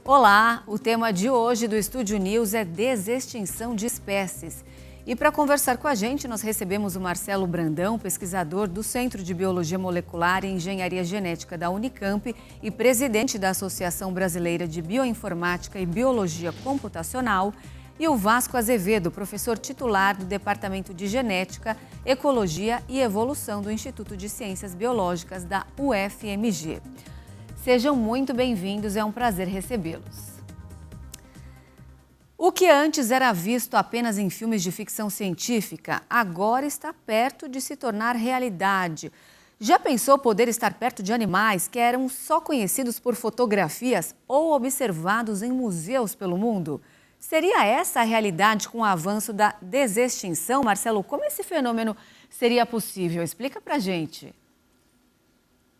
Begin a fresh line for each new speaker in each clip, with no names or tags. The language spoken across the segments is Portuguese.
Olá, o tema de hoje do Estúdio News é desextinção de espécies. E para conversar com a gente, nós recebemos o Marcelo Brandão, pesquisador do Centro de Biologia Molecular e Engenharia Genética da Unicamp e presidente da Associação Brasileira de Bioinformática e Biologia Computacional, e o Vasco Azevedo, professor titular do Departamento de Genética, Ecologia e Evolução do Instituto de Ciências Biológicas da UFMG. Sejam muito bem-vindos, é um prazer recebê-los. O que antes era visto apenas em filmes de ficção científica, agora está perto de se tornar realidade. Já pensou poder estar perto de animais que eram só conhecidos por fotografias ou observados em museus pelo mundo? Seria essa a realidade com o avanço da desextinção? Marcelo, como esse fenômeno seria possível? Explica pra gente.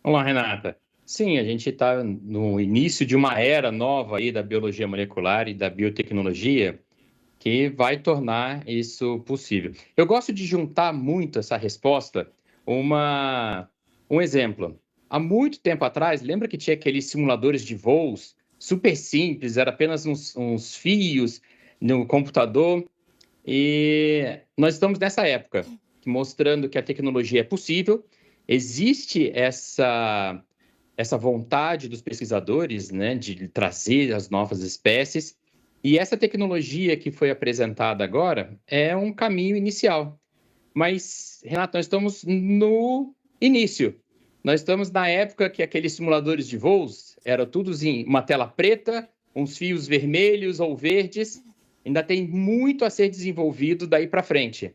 Olá, Renata. Sim, a gente está no início de uma era nova aí da biologia molecular e da biotecnologia que vai tornar isso possível. Eu gosto de juntar muito essa resposta um exemplo. Há muito tempo atrás, lembra que tinha aqueles simuladores de voos super simples, era apenas uns fios no computador, e nós estamos nessa época, mostrando que a tecnologia é possível, existe essa vontade dos pesquisadores, né, de trazer as novas espécies. E essa tecnologia que foi apresentada agora é um caminho inicial. Mas, Renato, nós estamos no início. Nós estamos na época que aqueles simuladores de voos eram todos em uma tela preta, uns fios vermelhos ou verdes. Ainda tem muito a ser desenvolvido daí para frente.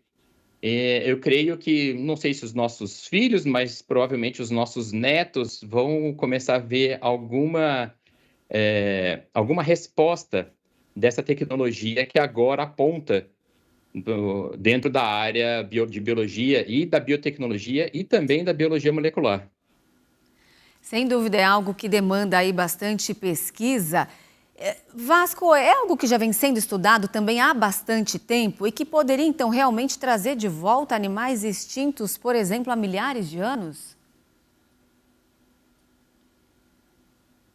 Eu creio que, não sei se os nossos filhos, mas provavelmente os nossos netos vão começar a ver alguma resposta dessa tecnologia que agora aponta dentro da área de biologia e da biotecnologia e também da biologia molecular.
Sem dúvida é algo que demanda aí bastante pesquisa. Vasco, é algo que já vem sendo estudado também há bastante tempo e que poderia, então, realmente trazer de volta animais extintos, por exemplo, há milhares de anos?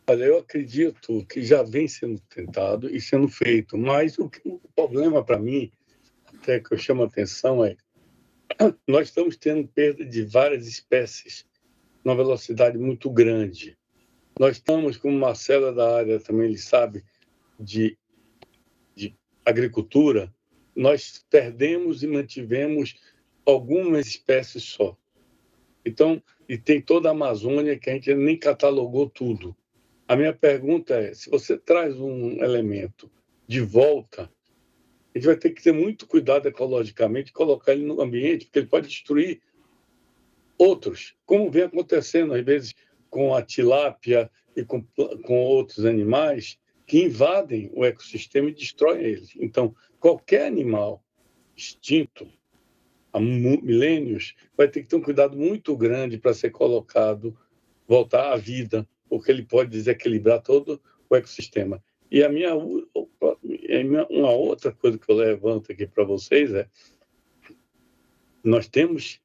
Olha, eu acredito que já vem sendo tentado e sendo feito, mas o problema para mim, até que eu chamo a atenção, é nós estamos tendo perda de várias espécies numa velocidade muito grande. Nós estamos, como Marcela da área também ele sabe, de agricultura, nós perdemos e mantivemos algumas espécies só. Então, e tem toda a Amazônia que a gente nem catalogou tudo. A minha pergunta é, se você traz um elemento de volta, a gente vai ter que ter muito cuidado ecologicamente, colocar ele no ambiente, porque ele pode destruir outros, como vem acontecendo às vezes com a tilápia e com outros animais que invadem o ecossistema e destroem eles. Então, qualquer animal extinto há milênios vai ter que ter um cuidado muito grande para ser colocado, voltar à vida, porque ele pode desequilibrar todo o ecossistema. E uma outra coisa que eu levanto aqui para vocês é, nós temos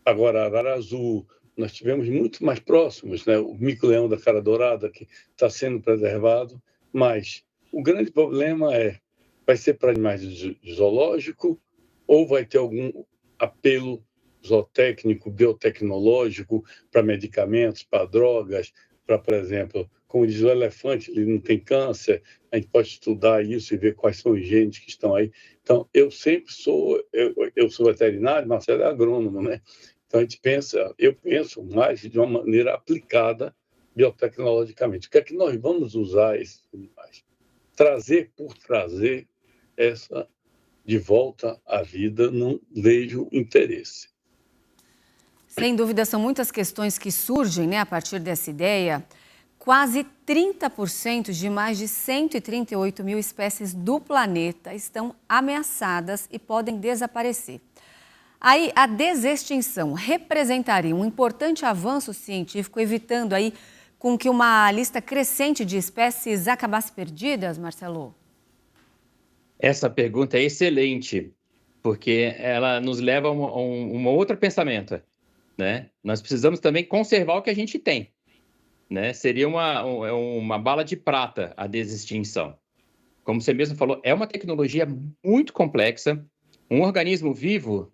agora arara azul, nós tivemos muito mais próximos, né? O mico-leão da cara dourada, que está sendo preservado, mas o grande problema vai ser para animais de zoológico ou vai ter algum apelo zootécnico, biotecnológico, para medicamentos, para drogas, para, por exemplo, como diz o elefante, ele não tem câncer, a gente pode estudar isso e ver quais são os genes que estão aí. Então, eu sou veterinário, Marcelo é agrônomo, né? Então, eu penso mais de uma maneira aplicada biotecnologicamente. O que é que nós vamos usar esses animais? Trazer por trazer essa de volta à vida, não vejo interesse.
Sem dúvida, são muitas questões que surgem, né, a partir dessa ideia. Quase 30% de mais de 138 mil espécies do planeta estão ameaçadas e podem desaparecer. Aí, a desextinção representaria um importante avanço científico, evitando aí com que uma lista crescente de espécies acabasse perdidas, Marcelo?
Essa pergunta é excelente, porque ela nos leva a um outro pensamento, né? Nós precisamos também conservar o que a gente tem, né? Seria uma bala de prata a desextinção. Como você mesmo falou, é uma tecnologia muito complexa. Um organismo vivo,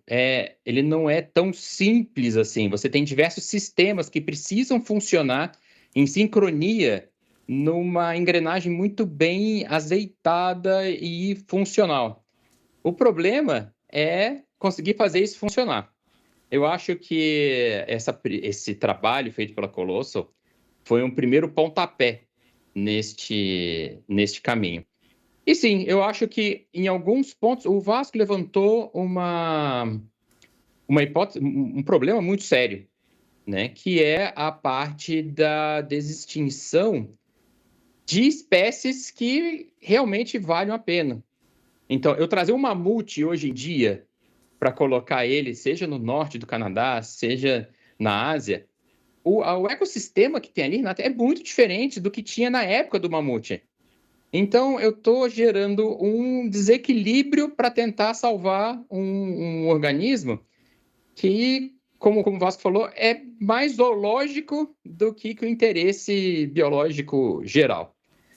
ele não é tão simples assim. Você tem diversos sistemas que precisam funcionar em sincronia numa engrenagem muito bem azeitada e funcional. O problema é conseguir fazer isso funcionar. Eu acho que esse trabalho feito pela Colossal foi um primeiro pontapé neste caminho. E sim, eu acho que em alguns pontos o Vasco levantou uma hipótese, um problema muito sério, né? Que é a parte da desextinção de espécies que realmente valem a pena. Então, eu trazer um mamute hoje em dia para colocar ele, seja no norte do Canadá, seja na Ásia, o ecossistema que tem ali, Renata, é muito diferente do que tinha na época do mamute. Então, eu estou gerando um desequilíbrio para tentar salvar um organismo que, como o Vasco falou, é mais zoológico do que o interesse biológico geral,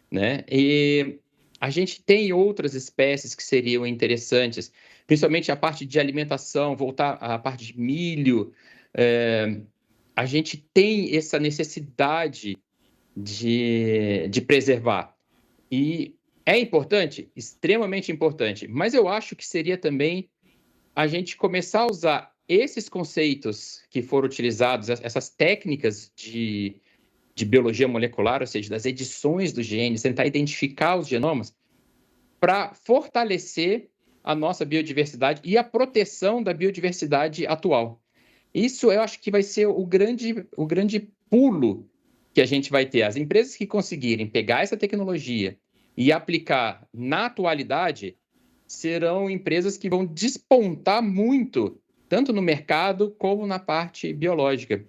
né? E a gente tem outras espécies que seriam interessantes, principalmente a parte de alimentação, voltar à parte de milho. A gente tem essa necessidade de preservar. E é importante, extremamente importante, mas eu acho que seria também a gente começar a usar esses conceitos que foram utilizados, essas técnicas de biologia molecular, ou seja, das edições dos genes, tentar identificar os genomas, para fortalecer a nossa biodiversidade e a proteção da biodiversidade atual. Isso eu acho que vai ser o grande pulo que a gente vai ter. As empresas que conseguirem pegar essa tecnologia e aplicar na atualidade serão empresas que vão despontar muito, tanto no mercado como na parte biológica.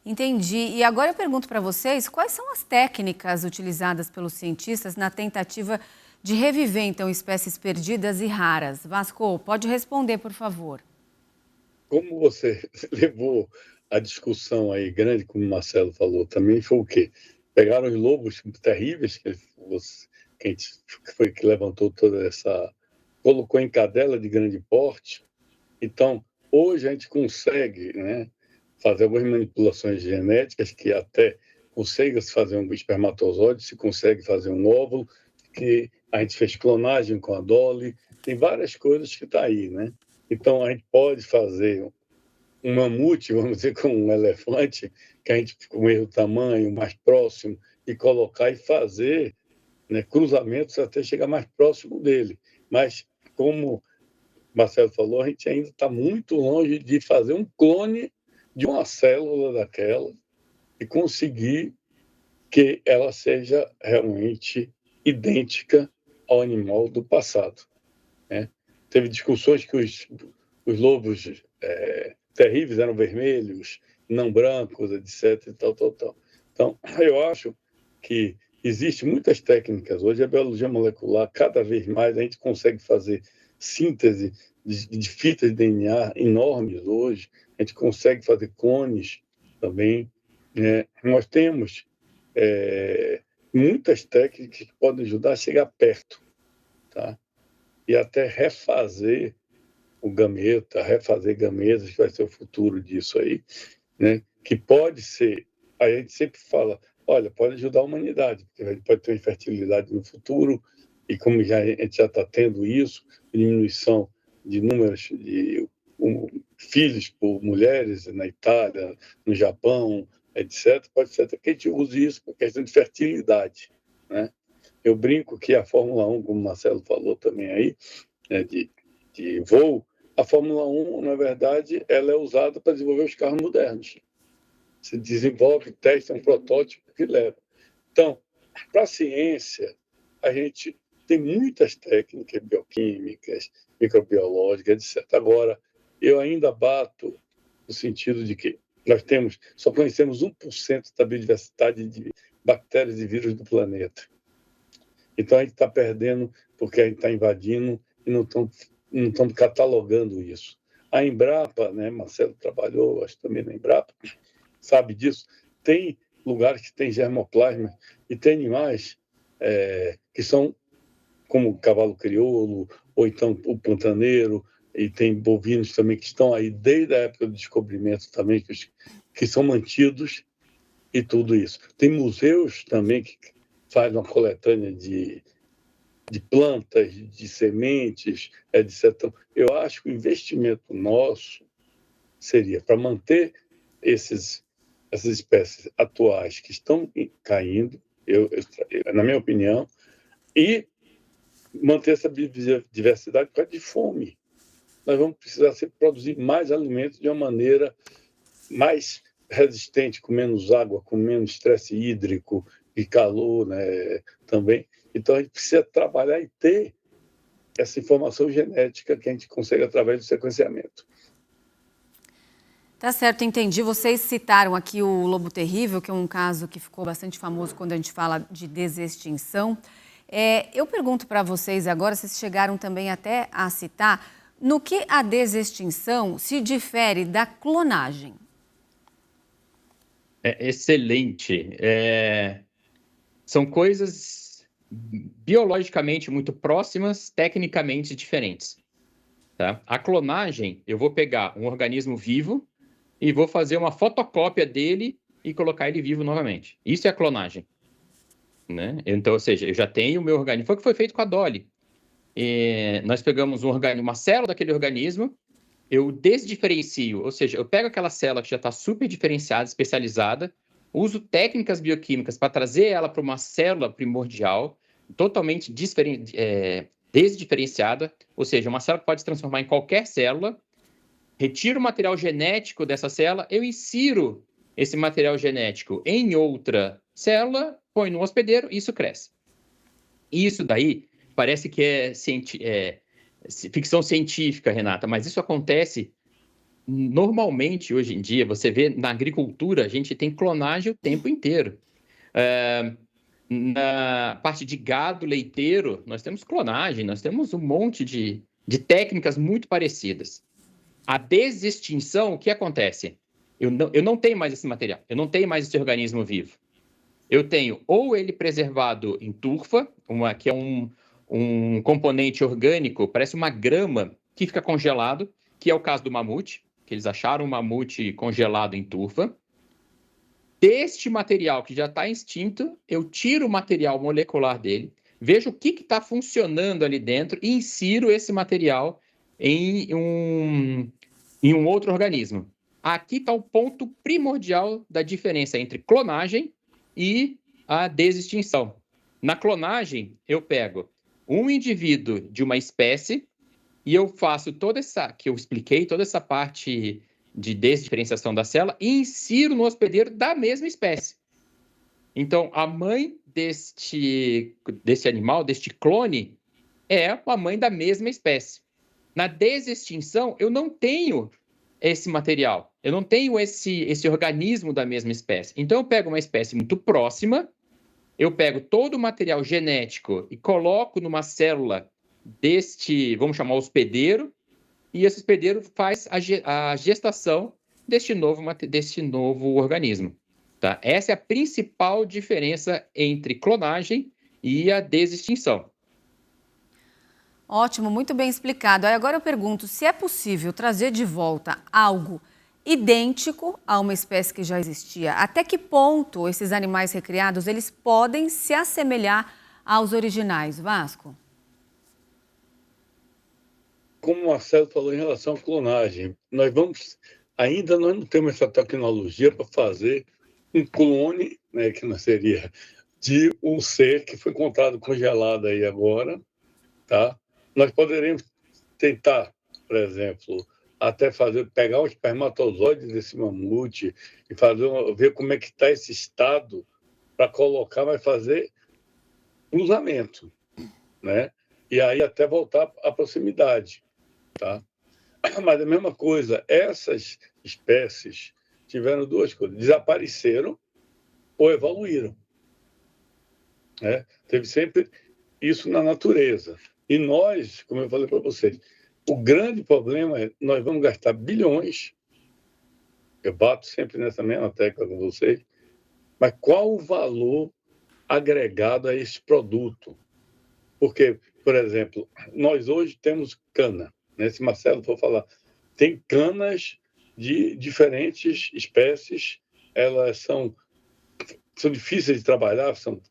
Entendi. E agora eu pergunto para vocês, quais são as técnicas utilizadas pelos cientistas na tentativa de reviver, então, espécies perdidas e raras? Vasco, pode responder, por favor.
Como você levou a discussão aí grande, como o Marcelo falou, também foi o quê? Pegaram os lobos terríveis, que levantou toda essa... colocou em cadela de grande porte. Então, hoje a gente consegue, né, fazer algumas manipulações genéticas que até consegue se fazer um espermatozoide, se consegue fazer um óvulo, que a gente fez clonagem com a Dolly, tem várias coisas que está aí, né? Então, a gente pode fazer um mamute, vamos dizer, com um elefante, que a gente, com o mesmo tamanho, mais próximo, e colocar e fazer, né, cruzamentos até chegar mais próximo dele. Mas, como o Marcelo falou, a gente ainda está muito longe de fazer um clone de uma célula daquela e conseguir que ela seja realmente idêntica ao animal do passado, né? Teve discussões que os lobos terríveis eram vermelhos, não brancos, etc. E tal. Então, eu acho que existem muitas técnicas. Hoje, a biologia molecular, cada vez mais, a gente consegue fazer síntese de fitas de DNA enormes hoje. A gente consegue fazer clones também. Nós temos muitas técnicas que podem ajudar a chegar perto, tá? E até refazer o gameta, refazer gametas, que vai ser o futuro disso aí, né? Que pode ser, a gente sempre fala, olha, pode ajudar a humanidade, porque a gente pode ter infertilidade no futuro, e como a gente já está tendo isso, diminuição de números de filhos por mulheres na Itália, no Japão, etc., pode ser até que a gente use isso por questão de fertilidade, né? Eu brinco que a Fórmula 1, como o Marcelo falou também aí, né, de voo, a Fórmula 1, na verdade, ela é usada para desenvolver os carros modernos. Se desenvolve, testa um protótipo que leva. Então, para a ciência, a gente tem muitas técnicas bioquímicas, microbiológicas, etc. Agora, eu ainda bato no sentido de que nós só conhecemos 1% da biodiversidade de bactérias e vírus do planeta. Então, a gente está perdendo porque a gente está invadindo e não estamos catalogando isso. A Embrapa, né, Marcelo trabalhou, acho também na Embrapa, sabe disso, tem lugares que tem germoplasma e tem animais que são como o cavalo crioulo, ou então o pantaneiro, e tem bovinos também que estão aí desde a época do descobrimento também, que são mantidos e tudo isso. Tem museus também que fazem uma coletânea de plantas, de sementes, etc. Então, eu acho que o investimento nosso seria para manter essas espécies atuais que estão caindo, na minha opinião, e manter essa biodiversidade por causa de fome. Nós vamos precisar produzir mais alimentos de uma maneira mais resistente, com menos água, com menos estresse hídrico e calor, né, também. Então, a gente precisa trabalhar e ter essa informação genética que a gente consegue através do sequenciamento.
Tá certo, entendi. Vocês citaram aqui o lobo terrível, que é um caso que ficou bastante famoso quando a gente fala de desextinção. Eu pergunto para vocês agora, vocês chegaram também até a citar, no que a desextinção se difere da clonagem?
Excelente. São coisas biologicamente muito próximas, tecnicamente diferentes. Tá? A clonagem, eu vou pegar um organismo vivo e vou fazer uma fotocópia dele e colocar ele vivo novamente. Isso é a clonagem. Né? Então, ou seja, eu já tenho o meu organismo. Foi o que foi feito com a Dolly. Nós pegamos uma célula daquele organismo, eu desdiferencio, ou seja, eu pego aquela célula que já está super diferenciada, especializada, uso técnicas bioquímicas para trazer ela para uma célula primordial, totalmente desdiferenciada, ou seja, uma célula que pode se transformar em qualquer célula, retiro o material genético dessa célula, eu insiro esse material genético em outra célula, põe no hospedeiro e isso cresce. Isso daí parece que é ficção científica, Renata, mas isso acontece normalmente hoje em dia. Você vê na agricultura, a gente tem clonagem o tempo inteiro. Na parte de gado leiteiro, nós temos clonagem, nós temos um monte de técnicas muito parecidas. A desextinção, o que acontece? Eu não tenho mais esse material, eu não tenho mais esse organismo vivo. Eu tenho ou ele preservado em turfa, que é um componente orgânico, parece uma grama, que fica congelado, que é o caso do mamute, que eles acharam um mamute congelado em turfa. Deste material que já está extinto, eu tiro o material molecular dele, vejo o que está funcionando ali dentro e insiro esse material em um outro organismo. Aqui está o ponto primordial da diferença entre clonagem e a desextinção. Na clonagem, eu pego um indivíduo de uma espécie e eu faço toda essa parte de desdiferenciação da célula e insiro no hospedeiro da mesma espécie. Então, a mãe deste animal, deste clone, é a mãe da mesma espécie. Na desextinção, eu não tenho esse material, eu não tenho esse organismo da mesma espécie. Então, eu pego uma espécie muito próxima, eu pego todo o material genético e coloco numa célula vamos chamar hospedeiro, e esse hospedeiro faz a gestação deste novo organismo. Tá? Essa é a principal diferença entre clonagem e a desextinção.
Ótimo, muito bem explicado. Aí agora eu pergunto, se é possível trazer de volta algo idêntico a uma espécie que já existia, até que ponto esses animais recriados eles podem se assemelhar aos originais, Vasco?
Como o Marcelo falou em relação à clonagem, ainda nós não temos essa tecnologia para fazer um clone, né, que não seria de um ser que foi encontrado congelado aí agora, tá? Nós poderíamos tentar, por exemplo, até pegar o espermatozoide desse mamute e ver como é que está esse estado para colocar, mas fazer cruzamento, né? E aí até voltar à proximidade, tá? Mas a mesma coisa, essas espécies tiveram duas coisas: desapareceram ou evoluíram, né? Teve sempre isso na natureza. E nós, como eu falei para vocês, o grande problema é que nós vamos gastar bilhões, eu bato sempre nessa mesma tecla com vocês, mas qual o valor agregado a esse produto? Porque, por exemplo, nós hoje temos cana, né? Se Marcelo for falar, tem canas de diferentes espécies, elas são difíceis de trabalhar, são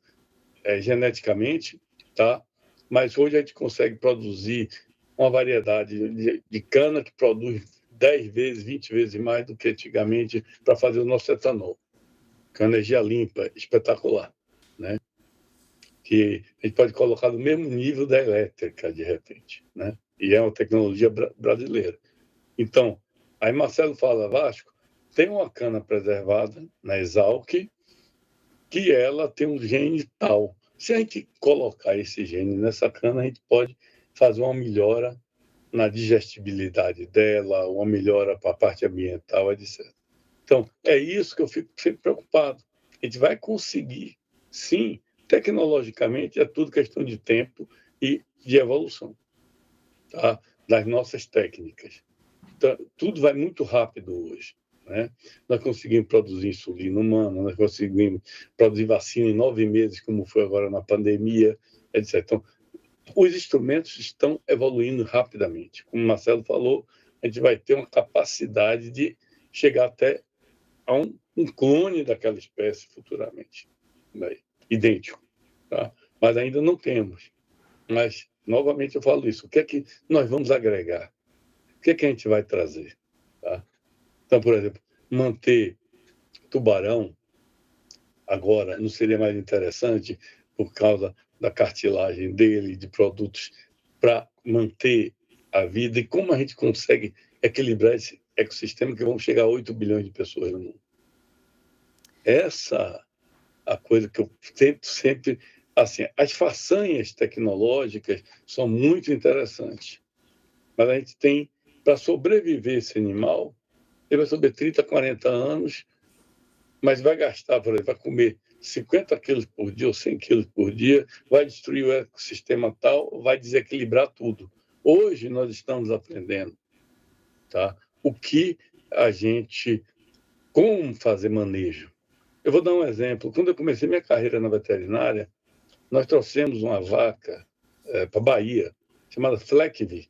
geneticamente, tá? Mas hoje a gente consegue produzir uma variedade de cana que produz 10 vezes, 20 vezes mais do que antigamente para fazer o nosso etanol. Com energia limpa, espetacular, né? Que a gente pode colocar no mesmo nível da elétrica, de repente, né? E é uma tecnologia brasileira. Então, aí Marcelo fala, Vasco, tem uma cana preservada na Exalc, que ela tem um gene tal. Se a gente colocar esse gene nessa cana, a gente pode fazer uma melhora na digestibilidade dela, uma melhora para a parte ambiental, etc. Então, é isso que eu fico sempre preocupado. A gente vai conseguir, sim, tecnologicamente, é tudo questão de tempo e de evolução, tá? Das nossas técnicas. Então, tudo vai muito rápido hoje, né? Nós conseguimos produzir insulina humana, nós conseguimos produzir vacina em 9 meses, como foi agora na pandemia, etc. Então, os instrumentos estão evoluindo rapidamente. Como o Marcelo falou, a gente vai ter uma capacidade de chegar até a um clone daquela espécie futuramente, né? Idêntico, tá? Mas ainda não temos. Mas, novamente, eu falo isso. O que é que nós vamos agregar? O que é que a gente vai trazer? Tá? Então, por exemplo, manter tubarão agora não seria mais interessante por causa da cartilagem dele, de produtos para manter a vida? E como a gente consegue equilibrar esse ecossistema que vamos chegar a 8 bilhões de pessoas no mundo? Essa a coisa que eu tento sempre... Assim, as façanhas tecnológicas são muito interessantes, mas a gente tem, para sobreviver esse animal, ele vai sobreviver 30, 40 anos, mas vai gastar, por exemplo, vai comer 50 quilos por dia ou 100 quilos por dia, vai destruir o ecossistema tal, vai desequilibrar tudo. Hoje nós estamos aprendendo, tá? O que a gente... Como fazer manejo. Eu vou dar um exemplo. Quando eu comecei minha carreira na veterinária, nós trouxemos uma vaca para a Bahia, chamada Fleckville,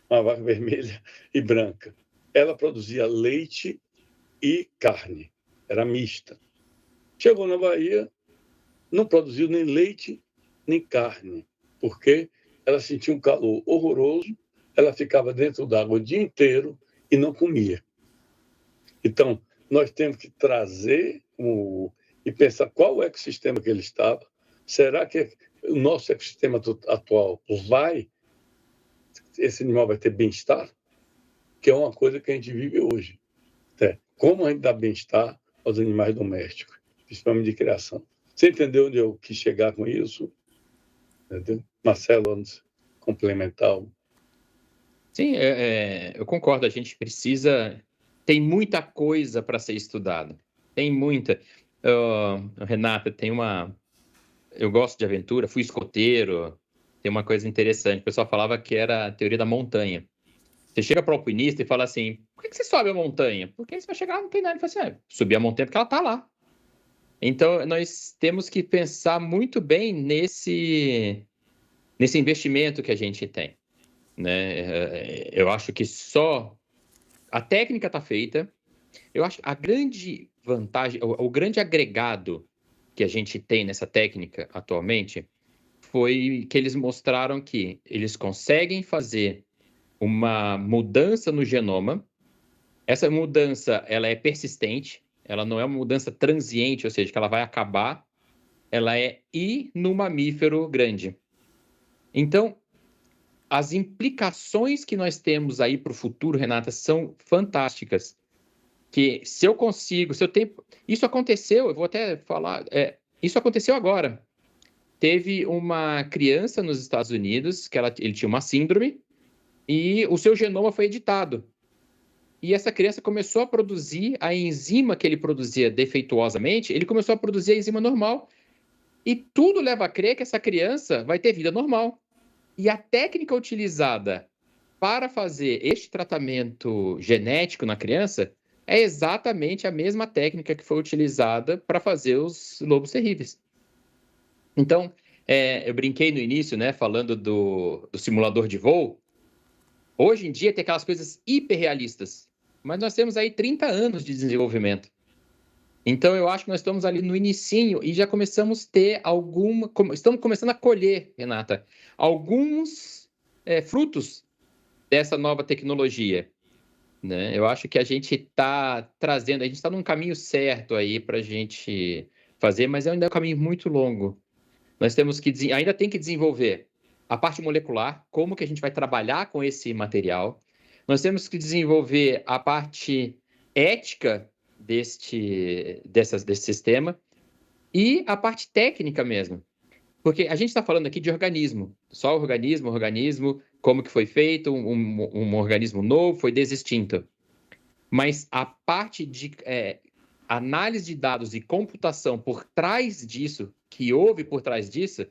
uma vaca vermelha e branca. Ela produzia leite e carne, era mista. Chegou na Bahia, não produziu nem leite nem carne, porque ela sentia um calor horroroso, ela ficava dentro d'água o dia inteiro e não comia. Então, nós temos que trazer e pensar qual o ecossistema que ele estava. Será que o nosso ecossistema atual esse animal vai ter bem-estar? Que é uma coisa que a gente vive hoje. Como a gente dá bem-estar aos animais domésticos, principalmente de criação. Você entendeu onde eu quis chegar com isso? Entendeu? Marcelo, antes complementar.
Sim, eu concordo. A gente precisa... Tem muita coisa para ser estudada. Tem muita. Renata, eu gosto de aventura, fui escoteiro. Tem uma coisa interessante. O pessoal falava que era a teoria da montanha. Você chega para o alpinista e fala assim: por que você sobe a montanha? Porque você vai chegar lá, não tem nada. Ele fala assim: subir a montanha porque ela está lá. Então, nós temos que pensar muito bem nesse investimento que a gente tem, né? Eu acho que só a técnica está feita. Eu acho que a grande vantagem, o grande agregado que a gente tem nessa técnica atualmente foi que eles mostraram que eles conseguem fazer uma mudança no genoma. Essa mudança, ela é persistente, ela não é uma mudança transiente, ou seja, que ela vai acabar, ela é ir no mamífero grande. Então, as implicações que nós temos aí para o futuro, Renata, são fantásticas. Que se eu tenho... Isso aconteceu, eu vou até falar, isso aconteceu agora. Teve uma criança nos Estados Unidos, que ele tinha uma síndrome, e o seu genoma foi editado. E essa criança começou a produzir a enzima que ele produzia defeituosamente, ele começou a produzir a enzima normal. E tudo leva a crer que essa criança vai ter vida normal. E a técnica utilizada para fazer este tratamento genético na criança é exatamente a mesma técnica que foi utilizada para fazer os lobos terríveis. Então, eu brinquei no início, né, falando do simulador de voo. Hoje em dia tem aquelas coisas hiperrealistas, mas nós temos aí 30 anos de desenvolvimento. Então, eu acho que nós estamos ali no inicinho e já começamos a ter estamos começando a colher, Renata, alguns frutos dessa nova tecnologia, né? Eu acho que a gente está trazendo, a gente está num caminho certo aí para a gente fazer, mas ainda é um caminho muito longo. Nós temos que ainda tem que desenvolver a parte molecular, como que a gente vai trabalhar com esse material. Nós temos que desenvolver a parte ética desse sistema e a parte técnica mesmo. Porque a gente está falando aqui de organismo, só organismo, como que foi feito, um organismo novo, foi desextinto. Mas a parte de análise de dados e computação por trás disso, que houve por trás disso,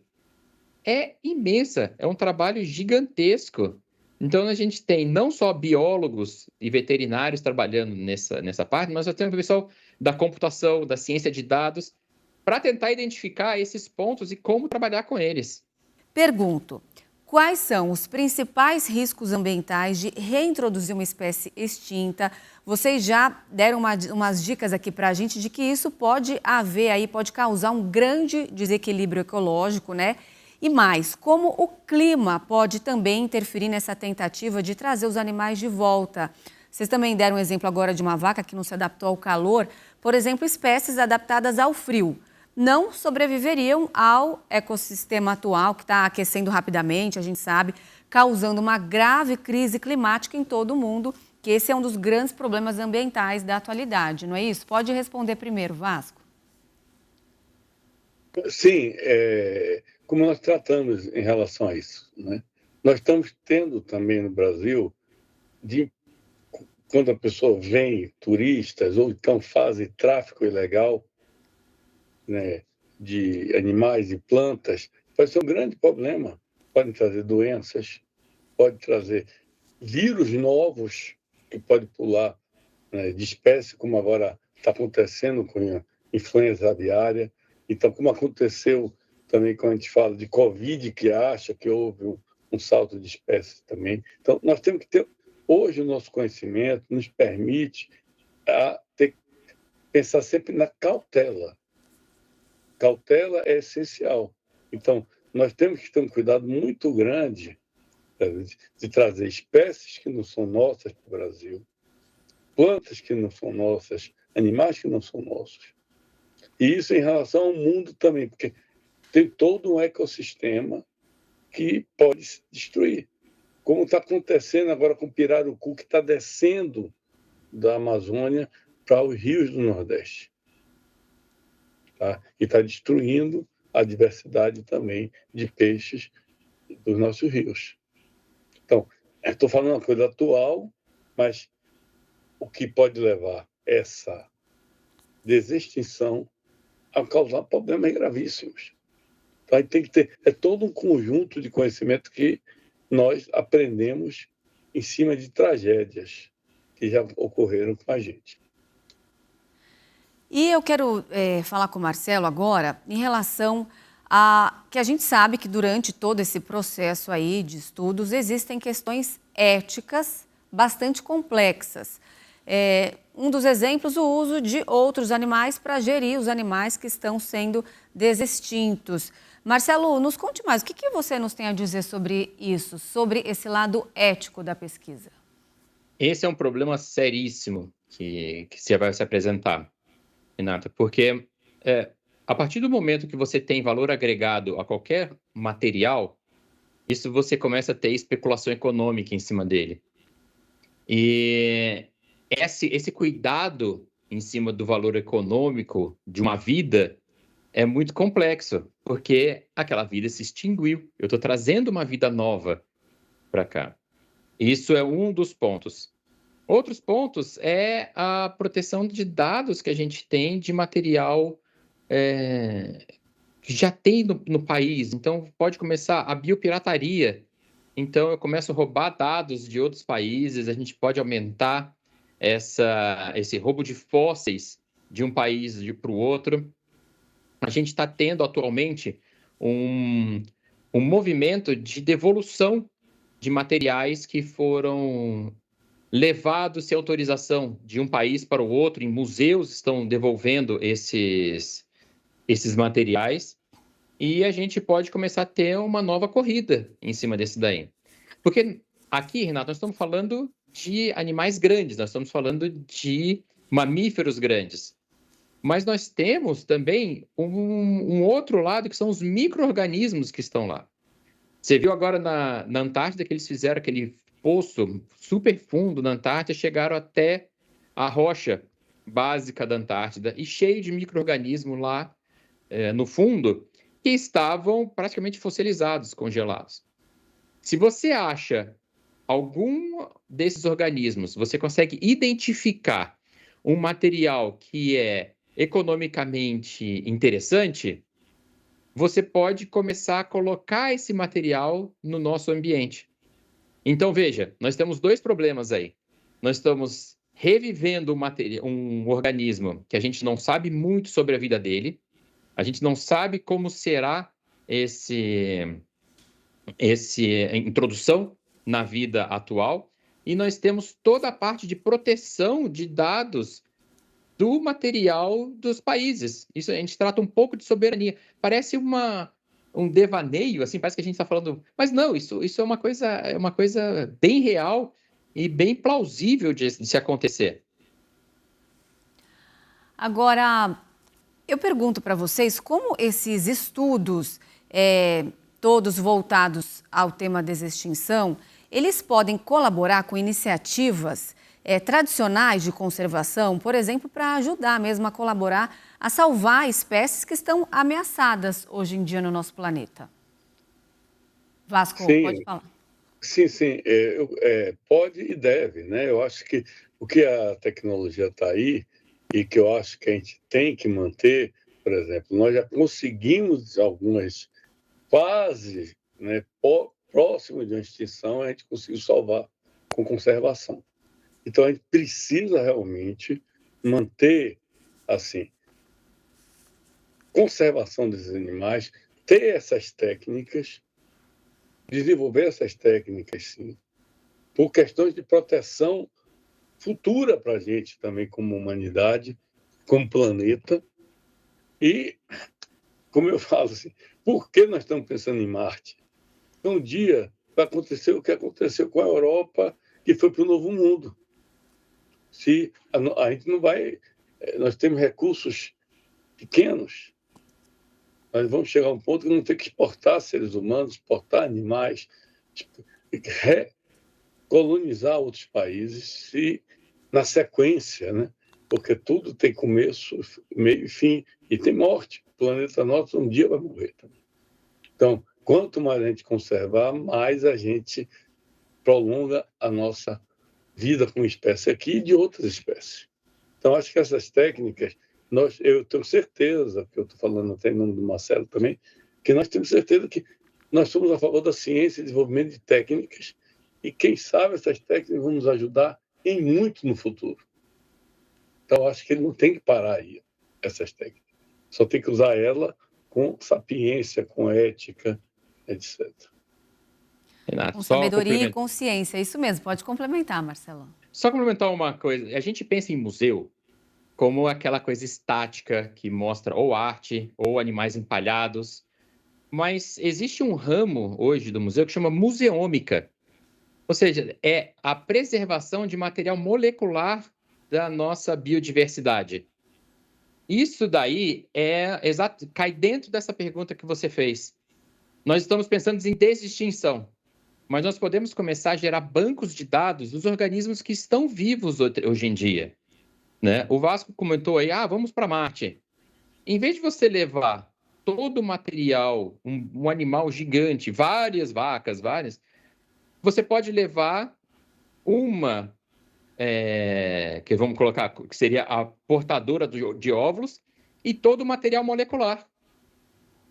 é imensa, é um trabalho gigantesco. Então, a gente tem não só biólogos e veterinários trabalhando nessa parte, mas nós temos o pessoal da computação, da ciência de dados, para tentar identificar esses pontos e como trabalhar com eles.
Pergunto, quais são os principais riscos ambientais de reintroduzir uma espécie extinta? Vocês já deram umas dicas aqui para a gente de que isso pode causar um grande desequilíbrio ecológico, né? E mais, como o clima pode também interferir nessa tentativa de trazer os animais de volta? Vocês também deram um exemplo agora de uma vaca que não se adaptou ao calor. Por exemplo, espécies adaptadas ao frio não sobreviveriam ao ecossistema atual, que está aquecendo rapidamente, a gente sabe, causando uma grave crise climática em todo o mundo, que esse é um dos grandes problemas ambientais da atualidade, não é isso? Pode responder primeiro, Vasco.
Sim, como nós tratamos em relação a isso, né? Nós estamos tendo também no Brasil, quando a pessoa vem, turistas, ou então fazem tráfico ilegal, né, de animais e plantas, pode ser um grande problema. Podem trazer doenças, pode trazer vírus novos, que pode pular, né, de espécie, como agora está acontecendo com a influenza aviária. Então, como aconteceu também quando a gente fala de Covid, que acha que houve um salto de espécies também. Então, nós temos que ter... Hoje, o nosso conhecimento nos permite pensar sempre na cautela. Cautela é essencial. Então, nós temos que ter um cuidado muito grande de trazer espécies que não são nossas para o Brasil, plantas que não são nossas, animais que não são nossos. E isso em relação ao mundo também, porque tem todo um ecossistema que pode se destruir. Como está acontecendo agora com o pirarucu, que está descendo da Amazônia para os rios do Nordeste. Tá? E está destruindo a diversidade também de peixes dos nossos rios. Então, estou falando uma coisa atual, mas o que pode levar essa desextinção a causar problemas gravíssimos. Então, tem que ter todo um conjunto de conhecimento que nós aprendemos em cima de tragédias que já ocorreram com a gente.
E eu quero falar com o Marcelo agora em relação a que a gente sabe que durante todo esse processo aí de estudos existem questões éticas bastante complexas. Um dos exemplos, o uso de outros animais para gerir os animais que estão sendo desextintos. Marcelo, nos conte mais, o que você nos tem a dizer sobre isso, sobre esse lado ético da pesquisa?
Esse é um problema seríssimo que se vai se apresentar, Renata, porque a partir do momento que você tem valor agregado a qualquer material, isso você começa a ter especulação econômica em cima dele. E esse cuidado em cima do valor econômico de uma vida é muito complexo, porque aquela vida se extinguiu. Eu estou trazendo uma vida nova para cá. Isso é um dos pontos. Outros pontos é a proteção de dados que a gente tem de material que já tem no país. Então, pode começar a biopirataria. Então, eu começo a roubar dados de outros países, a gente pode aumentar esse roubo de fósseis de um país para o outro. A gente está tendo atualmente um movimento de devolução de materiais que foram levados sem autorização de um país para o outro. Em museus estão devolvendo esses materiais. E a gente pode começar a ter uma nova corrida em cima desse daí. Porque aqui, Renato, nós estamos falando de animais grandes, nós estamos falando de mamíferos grandes. Mas nós temos também um outro lado, que são os micro-organismos que estão lá. Você viu agora na Antártida que eles fizeram aquele poço super fundo na Antártida, chegaram até a rocha básica da Antártida, e cheio de micro-organismos lá no fundo, que estavam praticamente fossilizados, congelados. Se você acha algum desses organismos, você consegue identificar um material que é economicamente interessante, você pode começar a colocar esse material no nosso ambiente. Então, veja, nós temos dois problemas aí. Nós estamos revivendo um organismo que a gente não sabe muito sobre a vida dele, a gente não sabe como será essa introdução na vida atual, e nós temos toda a parte de proteção de dados do material dos países. Isso a gente trata um pouco de soberania. Parece um devaneio, assim, parece que a gente está falando... Mas não, isso é uma coisa bem real e bem plausível de se acontecer.
Agora, eu pergunto para vocês como esses estudos, todos voltados ao tema da extinção, eles podem colaborar com iniciativas tradicionais de conservação, por exemplo, para ajudar mesmo a colaborar a salvar espécies que estão ameaçadas hoje em dia no nosso planeta. Vasco,
Sim,
pode falar.
Sim, pode e deve, né? Eu acho que o que a tecnologia está aí e que eu acho que a gente tem que manter, por exemplo, nós já conseguimos algumas quase, né, próximo de uma extinção, a gente conseguiu salvar com conservação. Então, a gente precisa realmente manter, assim, conservação desses animais, ter essas técnicas, desenvolver essas técnicas, sim, por questões de proteção futura para a gente também, como humanidade, como planeta. E, como eu falo assim, por que nós estamos pensando em Marte? Um dia vai acontecer o que aconteceu com a Europa, que foi para o Novo Mundo. Se a gente não vai... Nós temos recursos pequenos, nós vamos chegar a um ponto que não tem que exportar seres humanos, exportar animais, recolonizar outros países, se na sequência, né? Porque tudo tem começo, meio e fim, e tem morte. O planeta nosso um dia vai morrer também. Então, quanto mais a gente conservar, mais a gente prolonga a nossa vida como espécie aqui e de outras espécies. Então, acho que essas técnicas, eu tenho certeza, que eu estou falando até em nome do Marcelo também, que nós temos certeza que nós somos a favor da ciência e desenvolvimento de técnicas, e quem sabe essas técnicas vão nos ajudar em muito no futuro. Então, acho que ele não tem que parar aí, essas técnicas. Só tem que usar ela com sapiência, com ética, etc.
Renato,
Com sabedoria e consciência, isso mesmo. Pode complementar, Marcelo.
Só complementar uma coisa. A gente pensa em museu como aquela coisa estática que mostra ou arte ou animais empalhados. Mas existe um ramo hoje do museu que chama museômica. Ou seja, é a preservação de material molecular da nossa biodiversidade. Isso daí cai dentro dessa pergunta que você fez. Nós estamos pensando em desextinção, mas nós podemos começar a gerar bancos de dados dos organismos que estão vivos hoje em dia. Né? O Vasco comentou aí, vamos para Marte. Em vez de você levar todo o material, um animal gigante, várias vacas, você pode levar uma, que vamos colocar, que seria a portadora de óvulos, e todo o material molecular.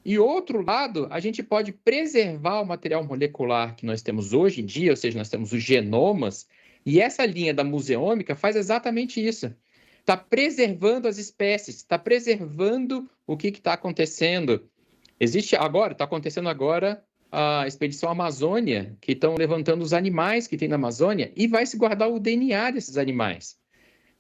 E outro lado, a gente pode preservar o material molecular que nós temos hoje em dia, ou seja, nós temos os genomas, E essa linha da museômica faz exatamente isso. Está preservando as espécies, está preservando o que está acontecendo. Está acontecendo agora a Expedição Amazônia, que estão levantando os animais que tem na Amazônia e vai se guardar o DNA desses animais.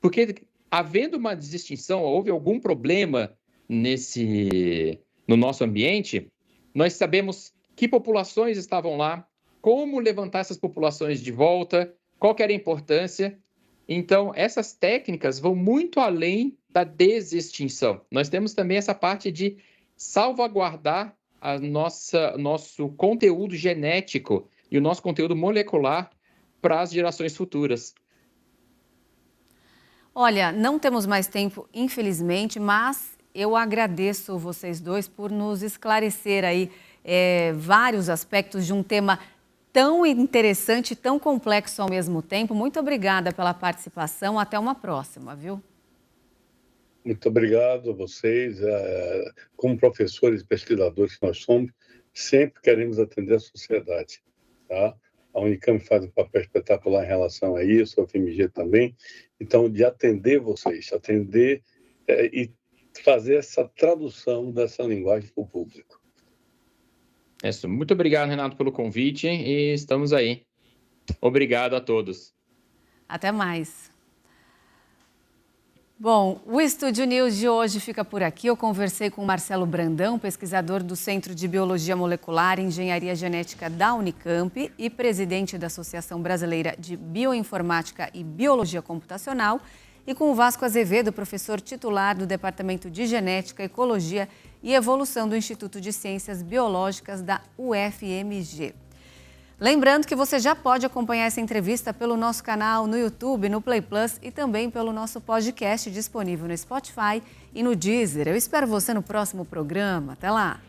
Porque, havendo uma extinção, houve algum problema no nosso ambiente, nós sabemos que populações estavam lá, como levantar essas populações de volta, qual que era a importância. Então, essas técnicas vão muito além da desextinção. Nós temos também essa parte de salvaguardar nosso conteúdo genético e o nosso conteúdo molecular para as gerações futuras.
Olha, não temos mais tempo, infelizmente, mas eu agradeço vocês dois por nos esclarecer aí vários aspectos de um tema tão interessante, tão complexo ao mesmo tempo. Muito obrigada pela participação. Até uma próxima, viu?
Muito obrigado a vocês. Como professores e pesquisadores que nós somos, sempre queremos atender a sociedade. Tá? A Unicamp faz um papel espetacular em relação a isso, a UFMG também. Então, de atender vocês, e fazer essa tradução dessa linguagem para o público.
Isso. Muito obrigado, Renato, pelo convite e estamos aí. Obrigado a todos.
Até mais. Bom, o Estúdio News de hoje fica por aqui. Eu conversei com o Marcelo Brandão, pesquisador do Centro de Biologia Molecular e Engenharia Genética da Unicamp e presidente da Associação Brasileira de Bioinformática e Biologia Computacional, e com o Vasco Azevedo, professor titular do Departamento de Genética, Ecologia e Evolução do Instituto de Ciências Biológicas da UFMG. Lembrando que você já pode acompanhar essa entrevista pelo nosso canal no YouTube, no Play Plus e também pelo nosso podcast disponível no Spotify e no Deezer. Eu espero você no próximo programa. Até lá!